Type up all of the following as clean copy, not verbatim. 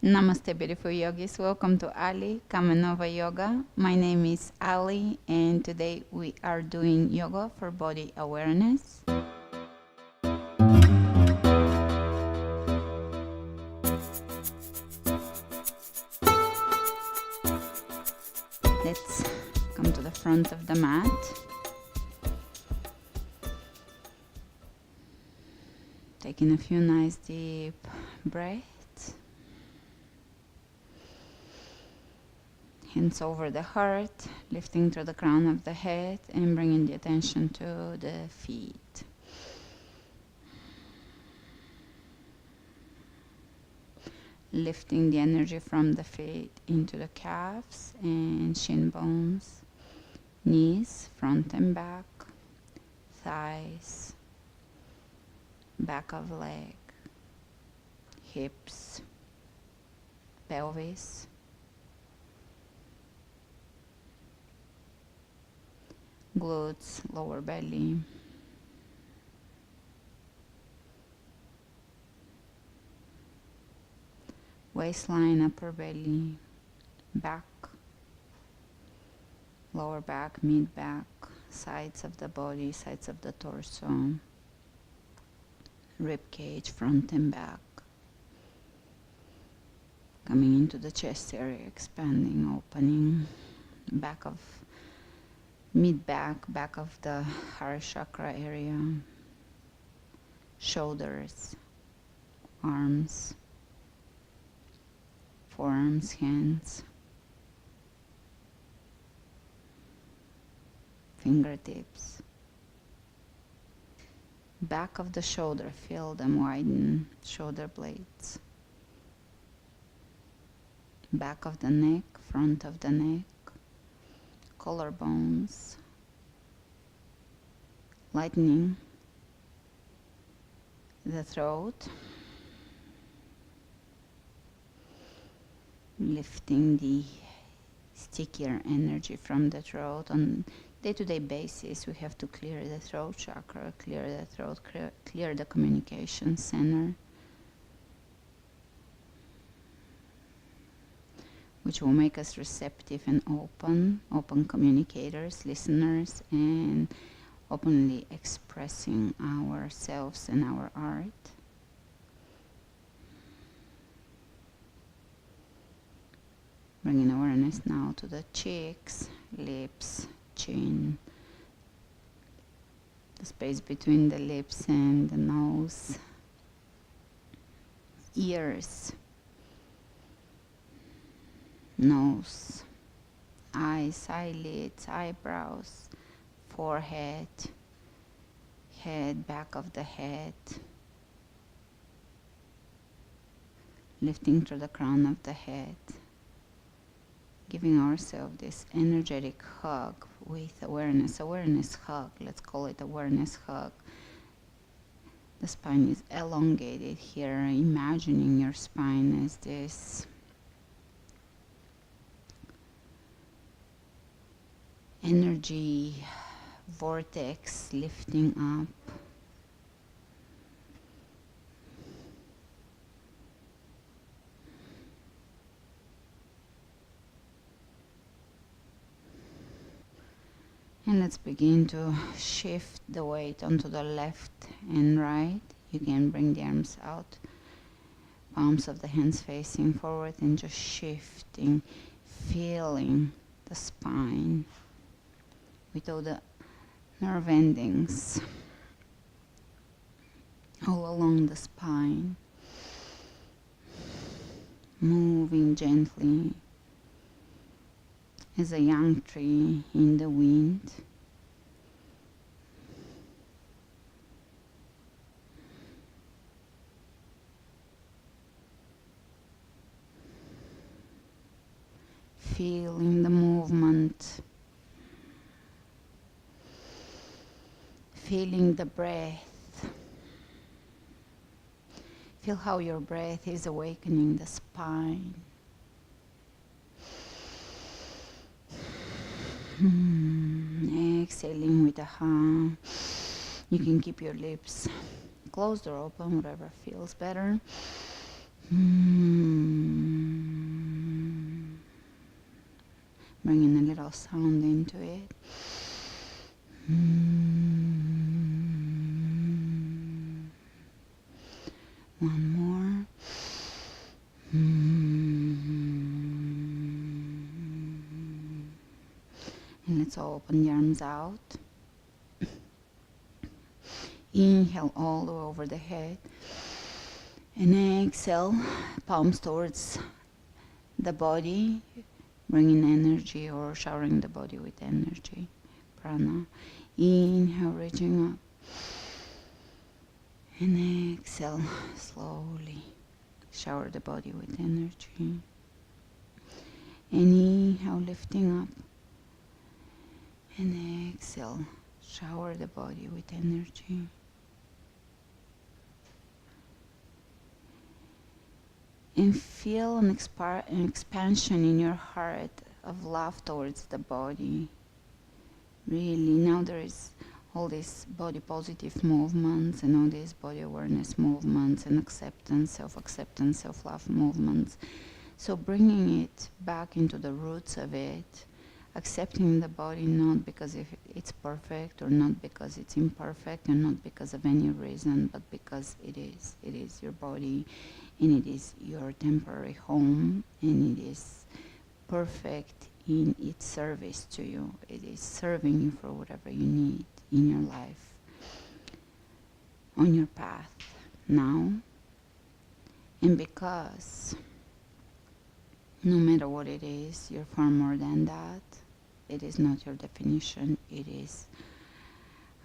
Namaste, beautiful yogis. Welcome to Ali Kamenova Yoga. My name is Ali, and today we are doing yoga for body awareness. Let's come to the front of the mat. Taking a few nice deep breaths. Hands over the heart, lifting to the crown of the head and bringing the attention to the feet. Lifting the energy from the feet into the calves and shin bones, knees, front and back, thighs, back of leg, hips, pelvis, glutes, lower belly, waistline, upper belly, back, lower back, mid back, sides of the body, sides of the torso, rib cage, front and back, coming into the chest area, expanding, opening, back of mid back, back of the heart chakra area, shoulders, arms, forearms, hands, fingertips, back of the shoulder, feel them widen, shoulder blades, back of the neck, front of the neck, collarbones, lightening the throat, lifting the stickier energy from the throat. On day-to-day basis, we have to clear the throat chakra, clear the throat, clear the communication center, which will make us receptive and open communicators, listeners, and openly expressing ourselves and our art. Bringing awareness now to the cheeks, lips, chin, the space between the lips and the nose, ears, nose, eyes, eyelids, eyebrows, forehead, head, back of the head, lifting to the crown of the head, giving ourselves this energetic hug with awareness hug. Let's call it awareness hug. The spine is elongated here, imagining your spine as this energy vortex lifting up, and let's begin to shift the weight onto the left and right. You can bring the arms out, palms of the hands facing forward, and just shifting, feeling the spine with all the nerve endings all along the spine, moving gently as a young tree in the wind. Feeling the movement, feeling the breath. Feel how your breath is awakening the spine. Exhaling with a hum. You can keep your lips closed or open, whatever feels better. bringing a little sound into it. One more. And let's open the arms out. Inhale all the way over the head. And exhale, palms towards the body, bringing energy or showering the body with energy. Prana. Inhale, reaching up. And exhale, slowly shower the body with energy. And inhale, lifting up. And exhale, shower the body with energy. And feel an expansion in your heart of love towards the body. Really, now there is all these body positive movements and all these body awareness movements and acceptance, self-love movements. So bringing it back into the roots of it, accepting the body not because it's perfect or not because it's imperfect and not because of any reason, but because it is. It is your body and it is your temporary home and it is perfect in its service to you. It is serving you for whatever you need in your life, on your path now. And because no matter what it is, you're far more than that. It is not your definition. It is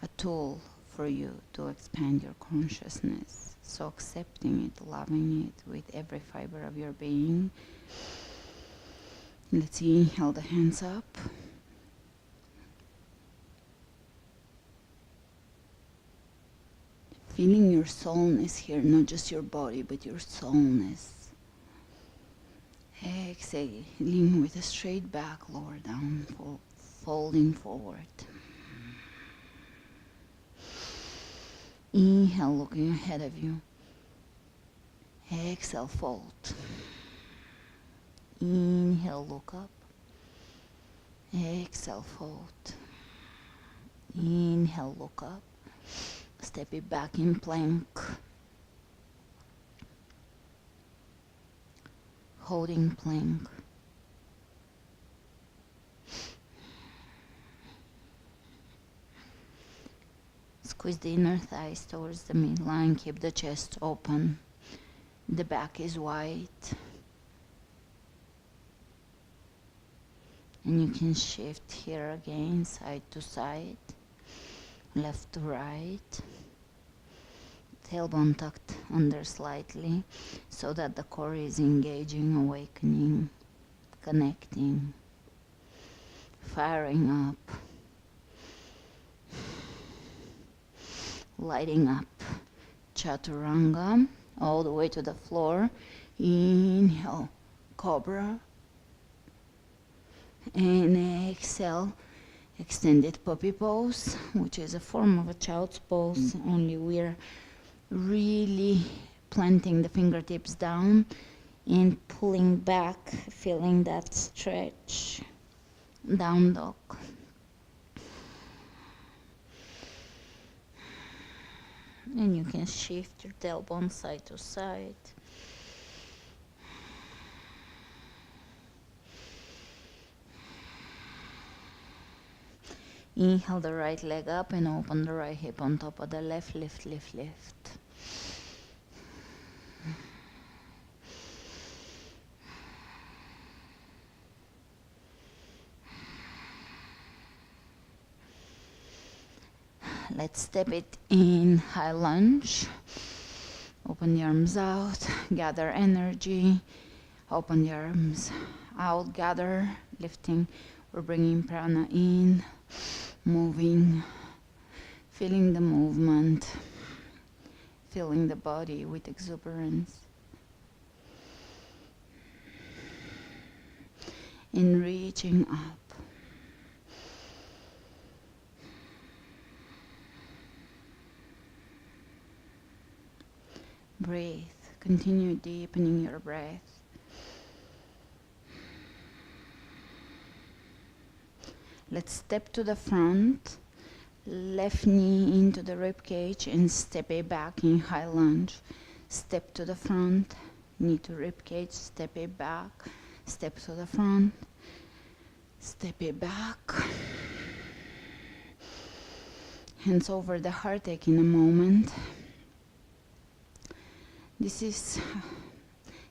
a tool for you to expand your consciousness. So accepting it, loving it with every fiber of your being. Let's inhale the hands up. Feeling your soulness here, not just your body, but your soulness. Exhaling with a straight back, lower down, folding forward. Inhale, looking ahead of you. Exhale, fold. Inhale, look up. Exhale, fold. Inhale, look up. Step it back in plank. Holding plank. Squeeze the inner thighs towards the midline. Keep the chest open. The back is wide. And you can shift here again, side to side, left to right. Tailbone tucked under slightly so that the core is engaging, awakening, connecting, firing up, lighting up. Chaturanga, all the way to the floor. Inhale, cobra. And exhale, extended puppy pose, which is a form of a child's pose, only we're really planting the fingertips down and pulling back, feeling that stretch. Down dog. And you can shift your tailbone side to side. Inhale the right leg up and open the right hip on top of the left. Lift, lift, lift. Let's step it in high lunge. Open the arms out, gather energy. Open the arms out, gather, lifting. We're bringing prana in, moving, feeling the movement, filling the body with exuberance. And reaching up. Breathe. Continue deepening your breath. Let's step to the front, left knee into the rib cage and step it back in high lunge. Step to the front, knee to rib cage, step it back, step to the front, step it back. Hands over the heart, taking a moment. This is,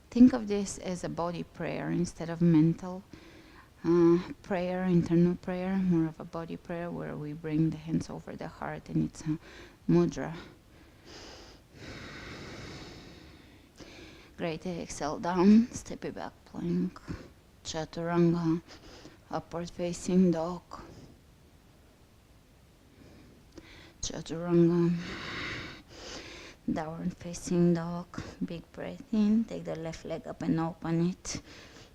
think of this as a body prayer instead of mental prayer, internal prayer, more of a body prayer where we bring the hands over the heart and it's a mudra. Great, exhale down, step it back, plank, chaturanga, upward facing dog, chaturanga, downward facing dog. Big breath in, take the left leg up and open it,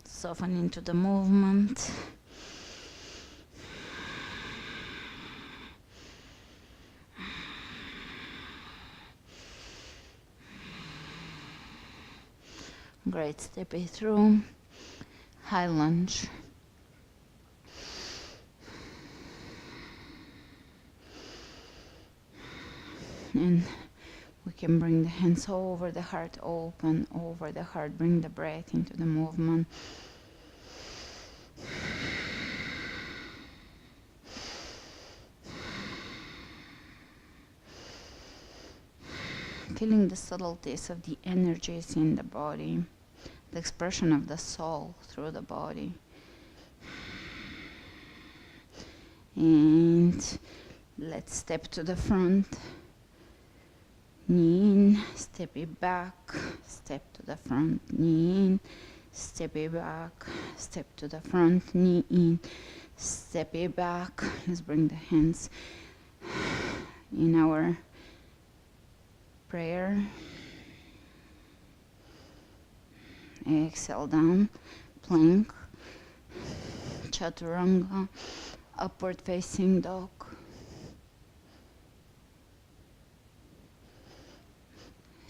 soften into the movement. Great, step it through, high lunge. And we can bring the hands over the heart, open over the heart, bring the breath into the movement. Feeling the subtleties of the energies in the body, the expression of the soul through the body. And let's step to the front. Knee in, step it back, step to the front, knee in, step it back, step to the front, knee in, step it back. Let's bring the hands in our prayer. Exhale down, plank, chaturanga, upward facing dog.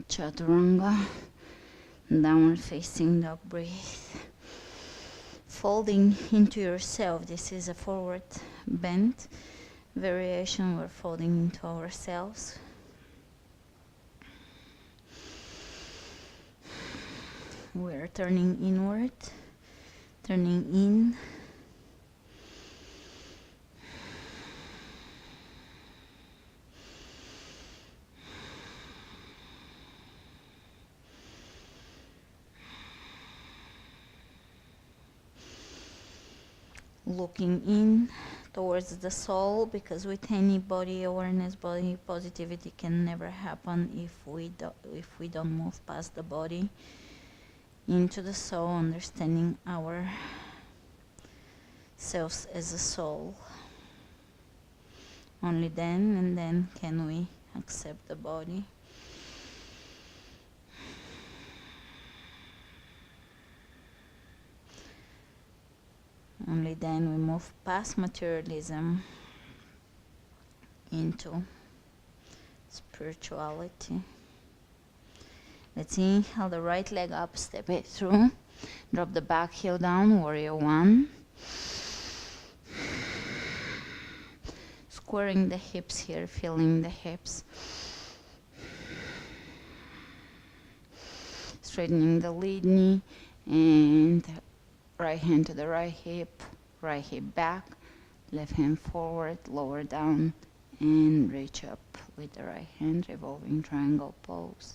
Chaturanga, downward facing dog, breathe. Folding into yourself, this is a forward bend variation, we're folding into ourselves. We're turning inward, turning in. Looking in towards the soul, because with any body awareness, body positivity can never happen if we don't move past the body into the soul, understanding our selves as a soul. Only then and then can we accept the body. Only then we move past materialism into spirituality. Let's inhale the right leg up, step it through. Drop the back heel down, warrior one. Squaring the hips here, feeling the hips. Straightening the lead knee and right hand to the right hip back, left hand forward, lower down, and reach up with the right hand, revolving triangle pose.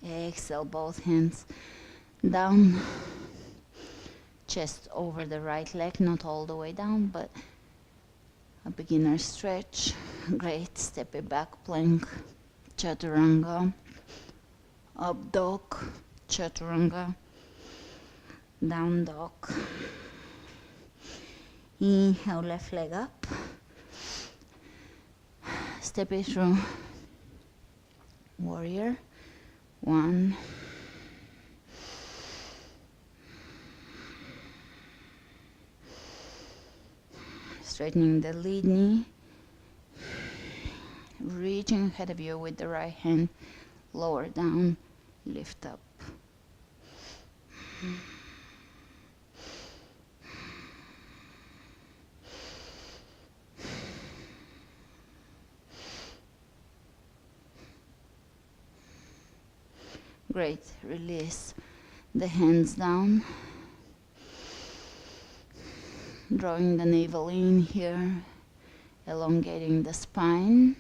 Exhale, both hands down, chest over the right leg, not all the way down, but a beginner stretch. Great, step it back, plank, chaturanga, up dog, chaturanga, down dog. Inhale, left leg up, step it through, warrior one. Straightening the lead knee, reaching ahead of you with the right hand, lower down, lift up. Great, release the hands down, drawing the navel in here, elongating the spine.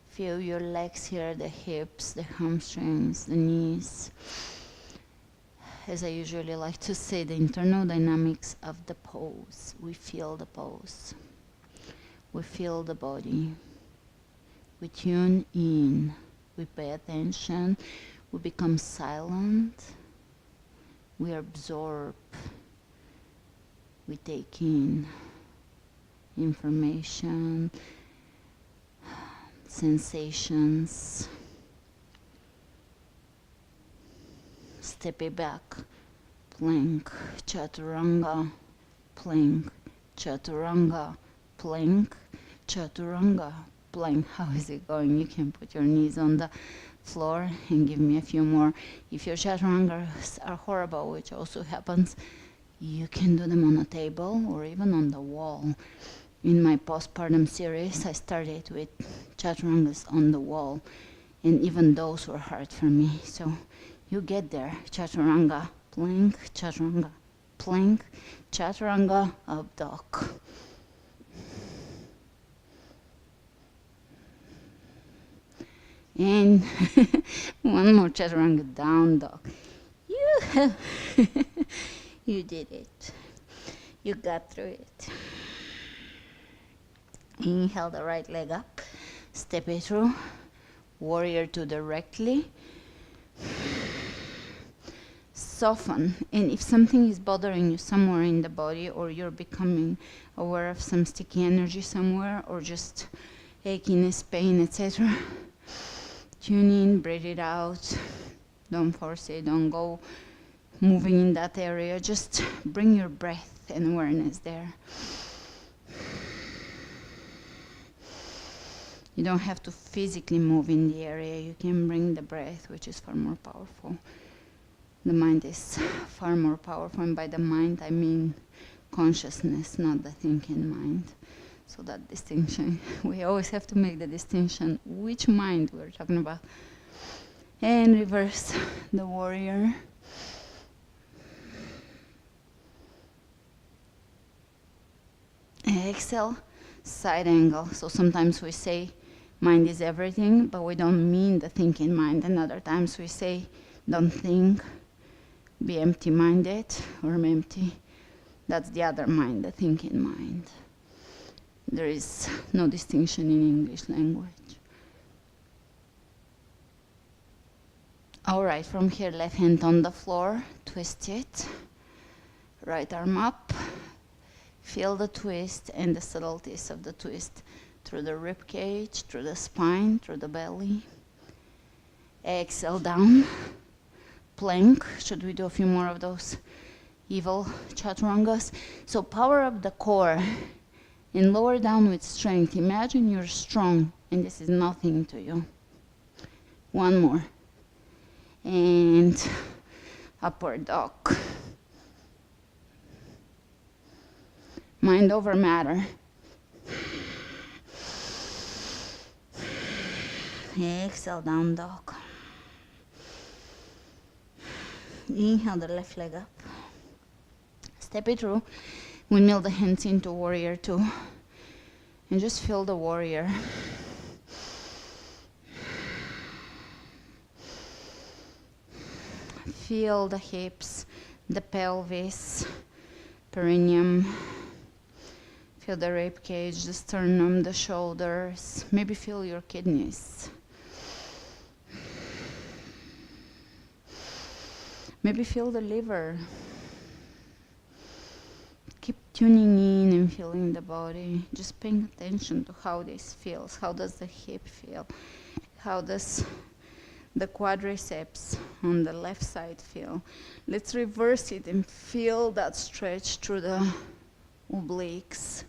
Feel your legs here, the hips, the hamstrings, the knees. As I usually like to say, the internal dynamics of the pose. We feel the pose. We feel the body. We tune in. We pay attention. We become silent. We absorb. We take in information, sensations. Step it back. Plank, chaturanga, plank, chaturanga, plank, chaturanga, plank. How is it going? You can put your knees on the floor and give me a few more. If your chaturangas are horrible, which also happens, you can do them on a table or even on the wall. In my postpartum series, I started with chaturangas on the wall, and even those were hard for me. So you get there. Chaturanga, plank, chaturanga, plank, chaturanga, up dog. And one more chaturanga, down dog. You did it. You got through it. Inhale the right leg up. Step it through. Warrior two directly. Soften. And if something is bothering you somewhere in the body, or you're becoming aware of some sticky energy somewhere, or just achiness, pain, etc., tune in, breathe it out. Don't force it. Don't go moving in that area. Just bring your breath and awareness there. You don't have to physically move in the area. You can bring the breath, which is far more powerful. The mind is far more powerful, and by the mind I mean consciousness, not the thinking mind. So that distinction, we always have to make the distinction which mind we're talking about. And reverse the warrior. Exhale, side angle. So sometimes we say mind is everything, but we don't mean the thinking mind. And other times we say don't think, be empty-minded or empty. That's the other mind, the thinking mind. There is no distinction in English language. All right, from here, left hand on the floor, twist it. Right arm up. Feel the twist and the subtleties of the twist through the rib cage, through the spine, through the belly. Exhale down. Plank. Should we do a few more of those evil chaturangas? So power up the core and lower down with strength. Imagine you're strong and this is nothing to you. One more. And upward dog. Mind over matter. Exhale, down dog. Inhale the left leg up. Step it through. Windmill the hands into warrior two. And just feel the warrior. Feel the hips, the pelvis, perineum. Feel the rib cage, the sternum, the shoulders. Maybe feel your kidneys. Maybe feel the liver. Keep tuning in and feeling the body. Just paying attention to how this feels. How does the hip feel? How does the quadriceps on the left side feel? Let's reverse it and feel that stretch through the obliques.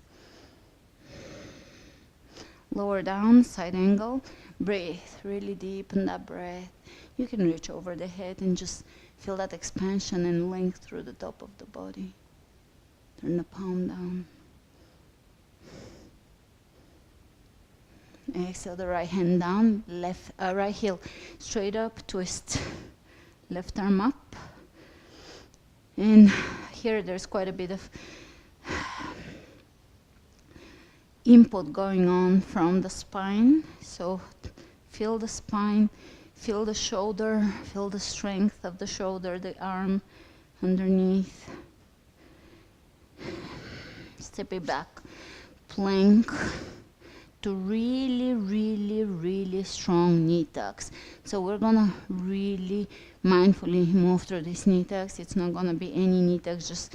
Lower down, side angle. Breathe, really deepen that breath. You can reach over the head and just feel that expansion and length through the top of the body. Turn the palm down. Exhale the right hand down, right heel straight up, twist. Left arm up. And here there's quite a bit of input going on from the spine. So feel the spine, feel the shoulder, feel the strength of the shoulder, the arm underneath. Step it back, plank to really, really, really strong knee tucks. So we're gonna really mindfully move through these knee tucks. It's not gonna be any knee tucks just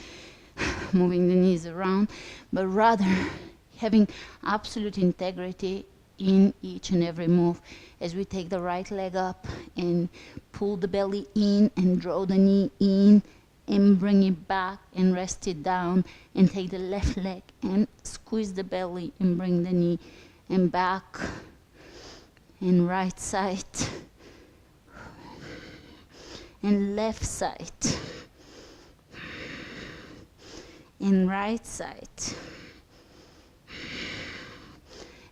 moving the knees around, but rather having absolute integrity in each and every move. As we take the right leg up and pull the belly in and draw the knee in and bring it back and rest it down, and take the left leg and squeeze the belly and bring the knee and back, and right side and left side and right side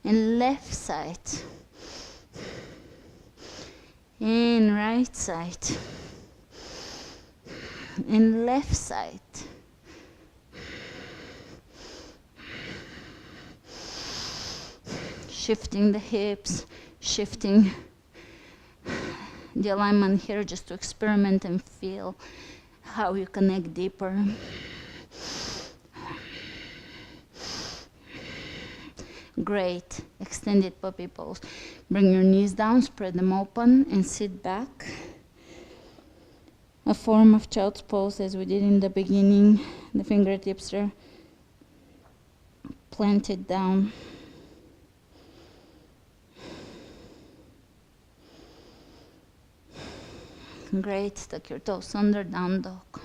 and left side and right side and left side. Shifting the hips, shifting the alignment here just to experiment and feel how you connect deeper. Great. Extended puppy pose. Bring your knees down, spread them open, and sit back. A form of child's pose as we did in the beginning. The fingertips are planted down. Great. Tuck your toes under, down dog.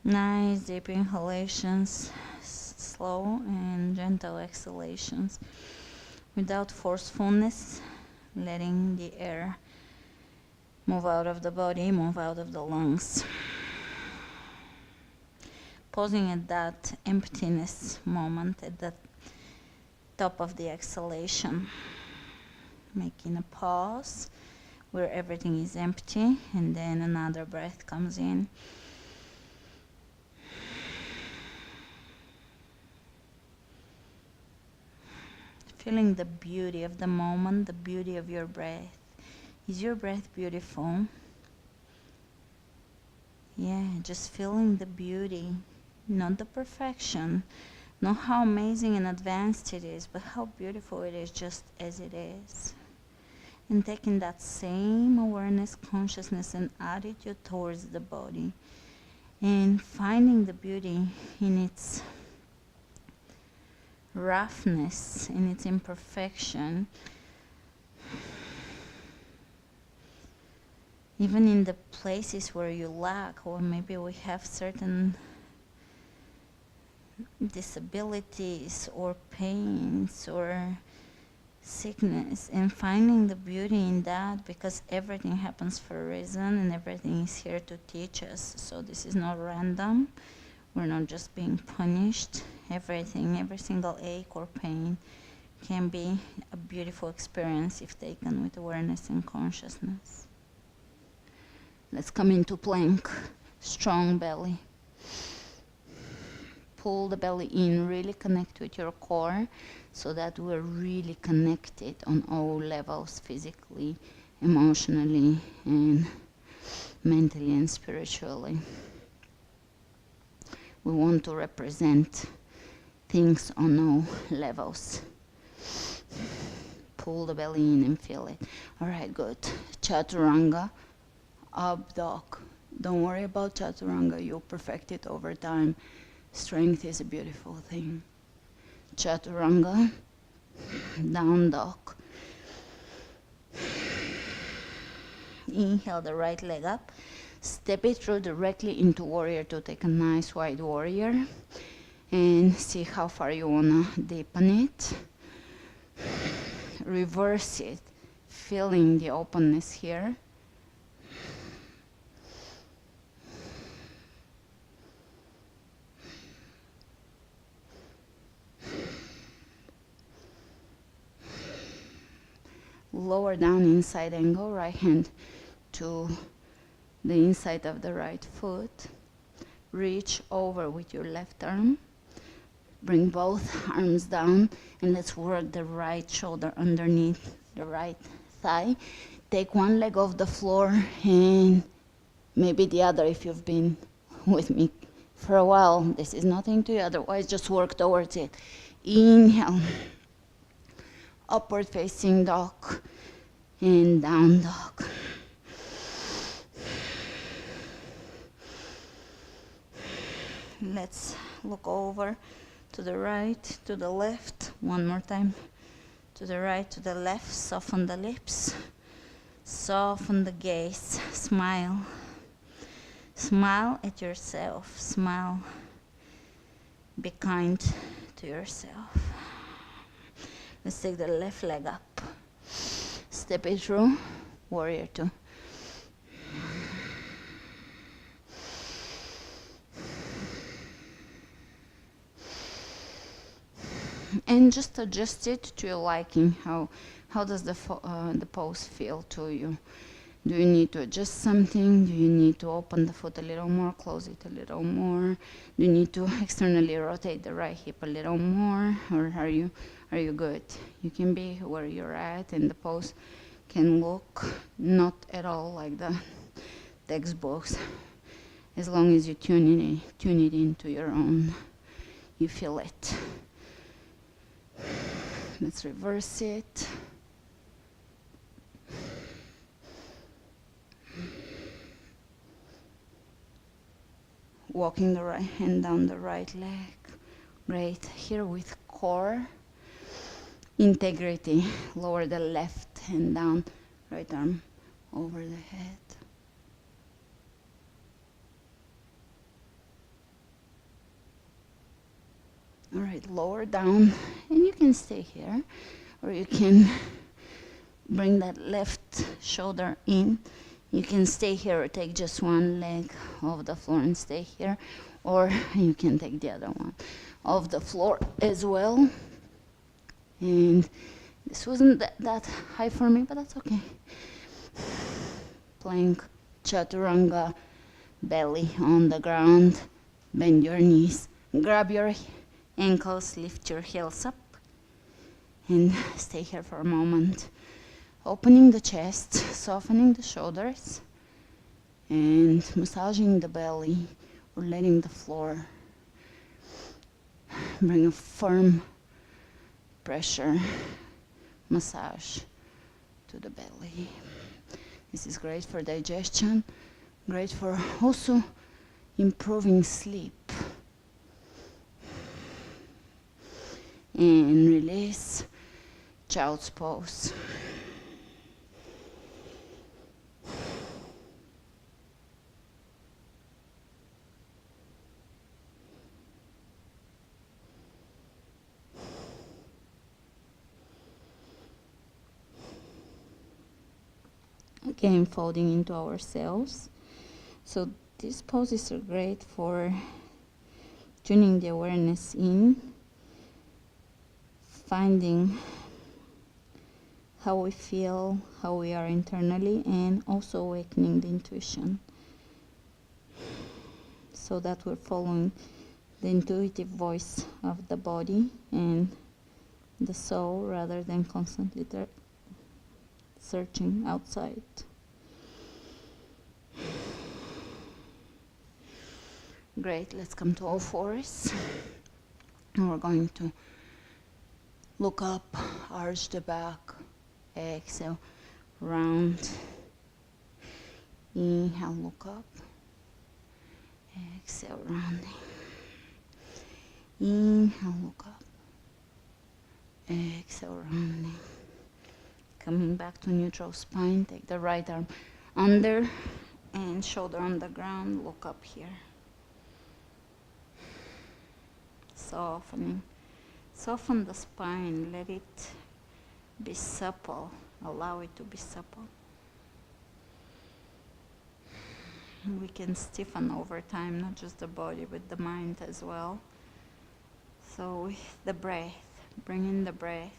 Nice deep inhalations, slow and gentle exhalations, without forcefulness, letting the air move out of the body, move out of the lungs. Pausing at that emptiness moment, at the top of the exhalation, making a pause where everything is empty, and then another breath comes in. Feeling the beauty of the moment, the beauty of your breath. Is your breath beautiful? Yeah, just feeling the beauty, not the perfection, not how amazing and advanced it is, but how beautiful it is just as it is. And taking that same awareness, consciousness, and attitude towards the body, and finding the beauty in its roughness, in its imperfection, even in the places where you lack, or maybe we have certain disabilities or pains or sickness, and finding the beauty in that, because everything happens for a reason and everything is here to teach us. So this is not random. We're not just being punished. Everything, every single ache or pain can be a beautiful experience if taken with awareness and consciousness. Let's come into plank. Strong belly. Pull the belly in, really connect with your core so that we're really connected on all levels, physically, emotionally, and mentally and spiritually. We want to represent things on all levels. Pull the belly in and feel it. All right, good. Chaturanga, up dog. Don't worry about chaturanga, you'll perfect it over time. Strength is a beautiful thing. Chaturanga, down dog. Inhale the right leg up. Step it through directly into warrior two. Take a nice wide warrior. And see how far you wanna deepen it. Reverse it, feeling the openness here. Lower down inside angle, right hand to the inside of the right foot. Reach over with your left arm. Bring both arms down and let's work the right shoulder underneath the right thigh. Take one leg off the floor and maybe the other if you've been with me for a while. This is nothing to you, otherwise just work towards it. Inhale. Upward facing dog and down dog. Let's look over to the right, to the left. One more time. To the right, to the left. Soften the lips. Soften the gaze. Smile. Smile at yourself. Smile. Be kind to yourself. Let's take the left leg up. Step it through. Warrior two. And just adjust it to your liking. How does the pose feel to you? Do you need to adjust something? Do you need to open the foot a little more, close it a little more? Do you need to externally rotate the right hip a little more? Or are you good? You can be where you're at, and the pose can look not at all like the textbooks, as long as you tune it into your own. You feel it. Let's reverse it. Walking the right hand down the right leg. Great. Here with core integrity. Lower the left hand down, right arm over the head. All right, lower down, and you can stay here, or you can bring that left shoulder in. You can stay here or take just one leg off the floor and stay here, or you can take the other one off the floor as well. And this wasn't that high for me, but that's okay. Plank, chaturanga, belly on the ground, bend your knees, grab your ankles, lift your heels up, and stay here for a moment. Opening the chest, softening the shoulders, and massaging the belly or letting the floor bring a firm pressure massage to the belly. This is great for digestion, great for also improving sleep. And release, child's pose. Again, folding into ourselves. So these poses are great for tuning the awareness in, finding how we feel, how we are internally, and also awakening the intuition, so that we're following the intuitive voice of the body and the soul rather than constantly searching outside. Great, let's come to all fours. And we're going to look up, arch the back, exhale, round. Inhale, look up. Exhale, rounding. Inhale, look up. Exhale, rounding. Coming back to neutral spine, take the right arm under and shoulder on the ground, look up here. Softening. Soften the spine, let it be supple, allow it to be supple. We can stiffen over time, not just the body, but the mind as well. So with the breath, bring in the breath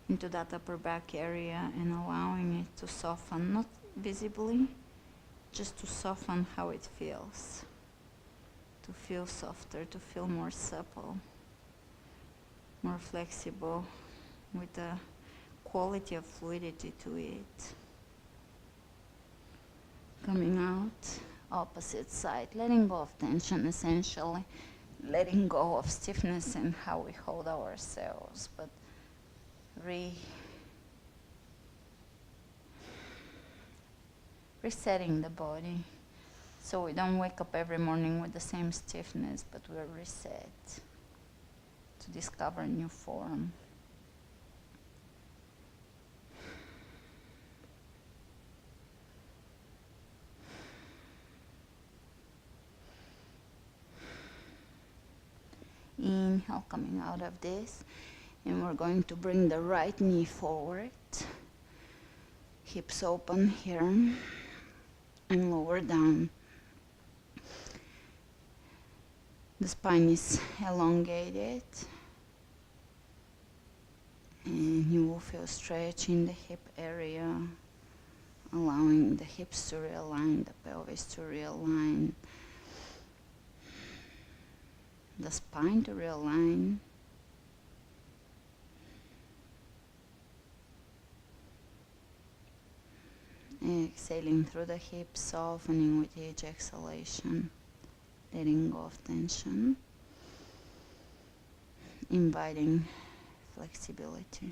into that upper back area and allowing it to soften, not visibly, just to soften how it feels. To feel softer, to feel more supple, more flexible, with a quality of fluidity to it. Coming out, opposite side, letting go of tension, essentially, letting go of stiffness and how we hold ourselves, but resetting the body. So we don't wake up every morning with the same stiffness, but we're reset to discover a new form. Inhale, coming out of this, and we're going to bring the right knee forward, hips open here, and lower down. The spine is elongated, and you will feel stretch in the hip area, allowing the hips to realign, the pelvis to realign, the spine to realign. Exhaling through the hips, softening with each exhalation, letting go of tension, inviting flexibility.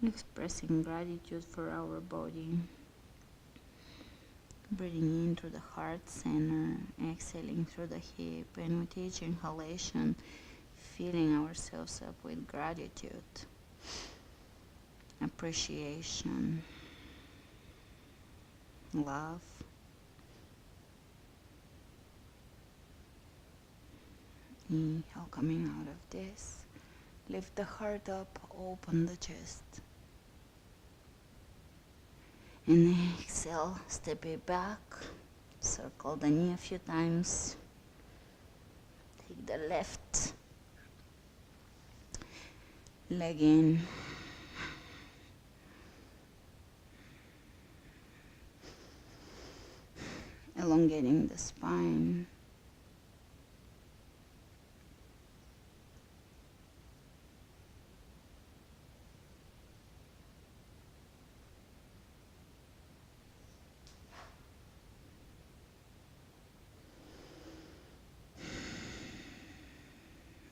Expressing gratitude for our body. Breathing in through the heart center, exhaling through the hip, and with each inhalation, filling ourselves up with gratitude, appreciation, love. Inhale, coming out of this. Lift the heart up, open the chest. And exhale, step it back, circle the knee a few times. Take the left leg in. Elongating the spine.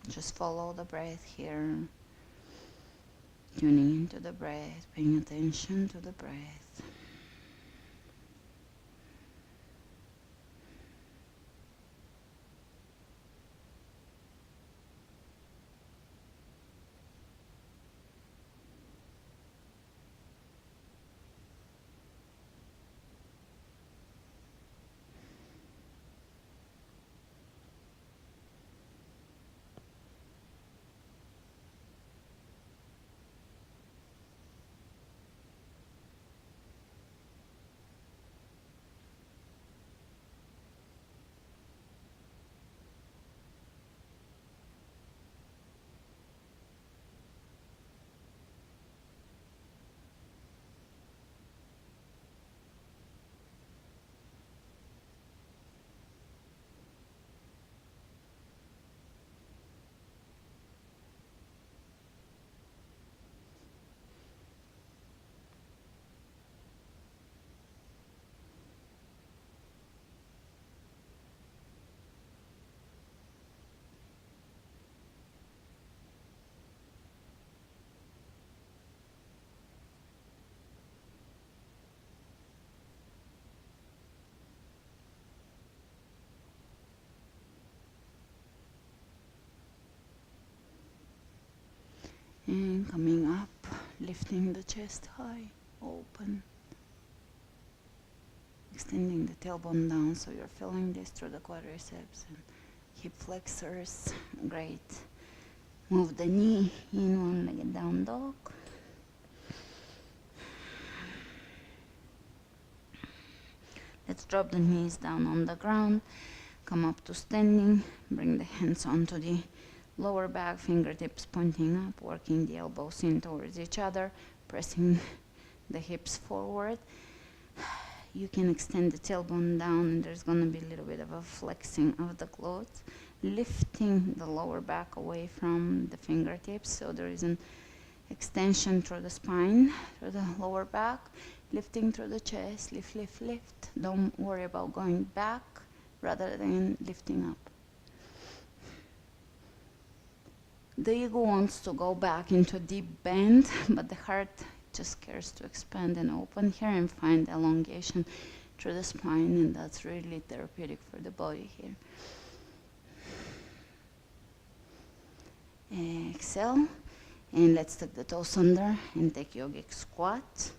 Just follow the breath here, tuning into the breath, paying attention to the breath. And coming up, lifting the chest high, open. Extending the tailbone down so you're feeling this through the quadriceps and hip flexors. Great. Move the knee in, one-legged down dog. Let's drop the knees down on the ground. Come up to standing. Bring the hands onto the lower back, fingertips pointing up, working the elbows in towards each other, pressing the hips forward. You can extend the tailbone down and there's going to be a little bit of a flexing of the glutes, lifting the lower back away from the fingertips so there is an extension through the spine, through the lower back, lifting through the chest, lift, lift, lift. Don't worry about going back rather than lifting up. The ego wants to go back into a deep bend, but the heart just cares to expand and open here and find elongation through the spine, and that's really therapeutic for the body here. Exhale, and let's tuck the toes under and take yogic squat.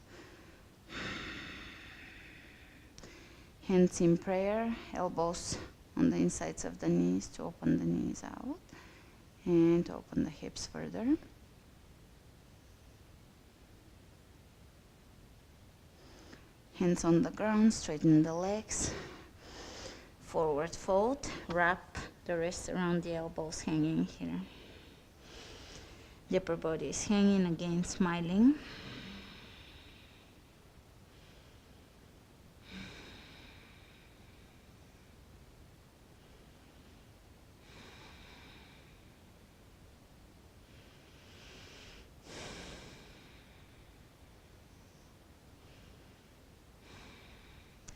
Hands in prayer, elbows on the insides of the knees to open the knees out and to open the hips further. Hands on the ground, straighten the legs, forward fold, wrap the wrists around the elbows, hanging here. The upper body is hanging, again smiling.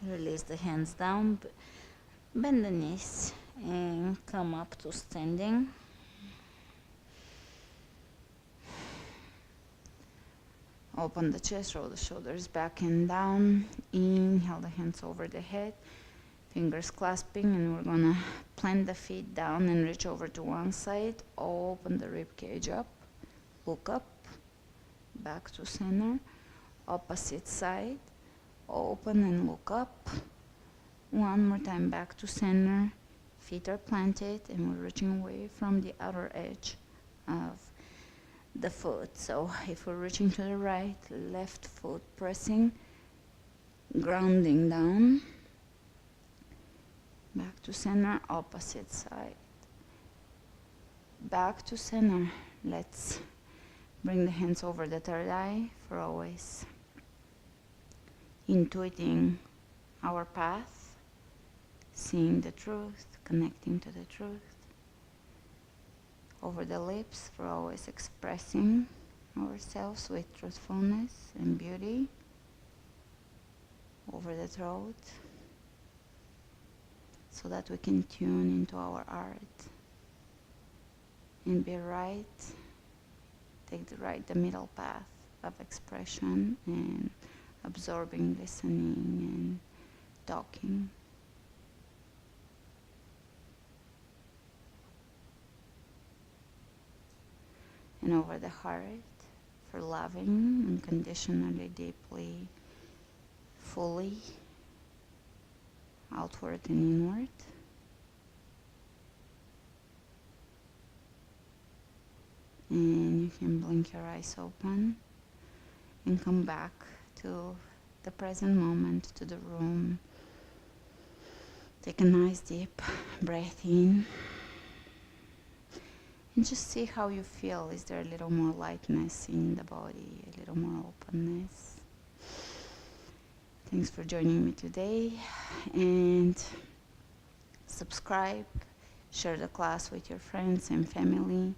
Release the hands down, bend the knees and come up to standing. Open the chest, roll the shoulders back and down. Inhale the hands over the head, fingers clasping, and we're gonna plant the feet down and reach over to one side. Open the rib cage up, look up, back to center, opposite side. Open and look up. One more time, back to center. Feet are planted and we're reaching away from the outer edge of the foot. So if we're reaching to the right, left foot pressing, grounding down. Back to center, opposite side. Back to center. Let's bring the hands over the third eye for always intuiting our path, seeing the truth, connecting to the truth. Over the lips, for always expressing ourselves with truthfulness and beauty. Over the throat, so that we can tune into our art and be right, take the middle path of expression and absorbing, listening, and talking. And over the heart, for loving unconditionally, deeply, fully, outward and inward. And you can blink your eyes open and come back to the present moment, to the room. Take a nice deep breath in and just see how you feel. Is there a little more lightness in the body, a little more openness? Thanks for joining me today, and subscribe, share the class with your friends and family,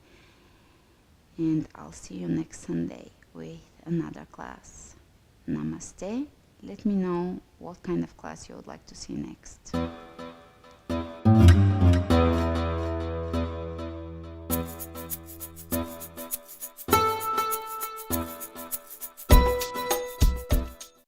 and I'll see you next Sunday with another class. Namaste. Let me know what kind of class you would like to see next.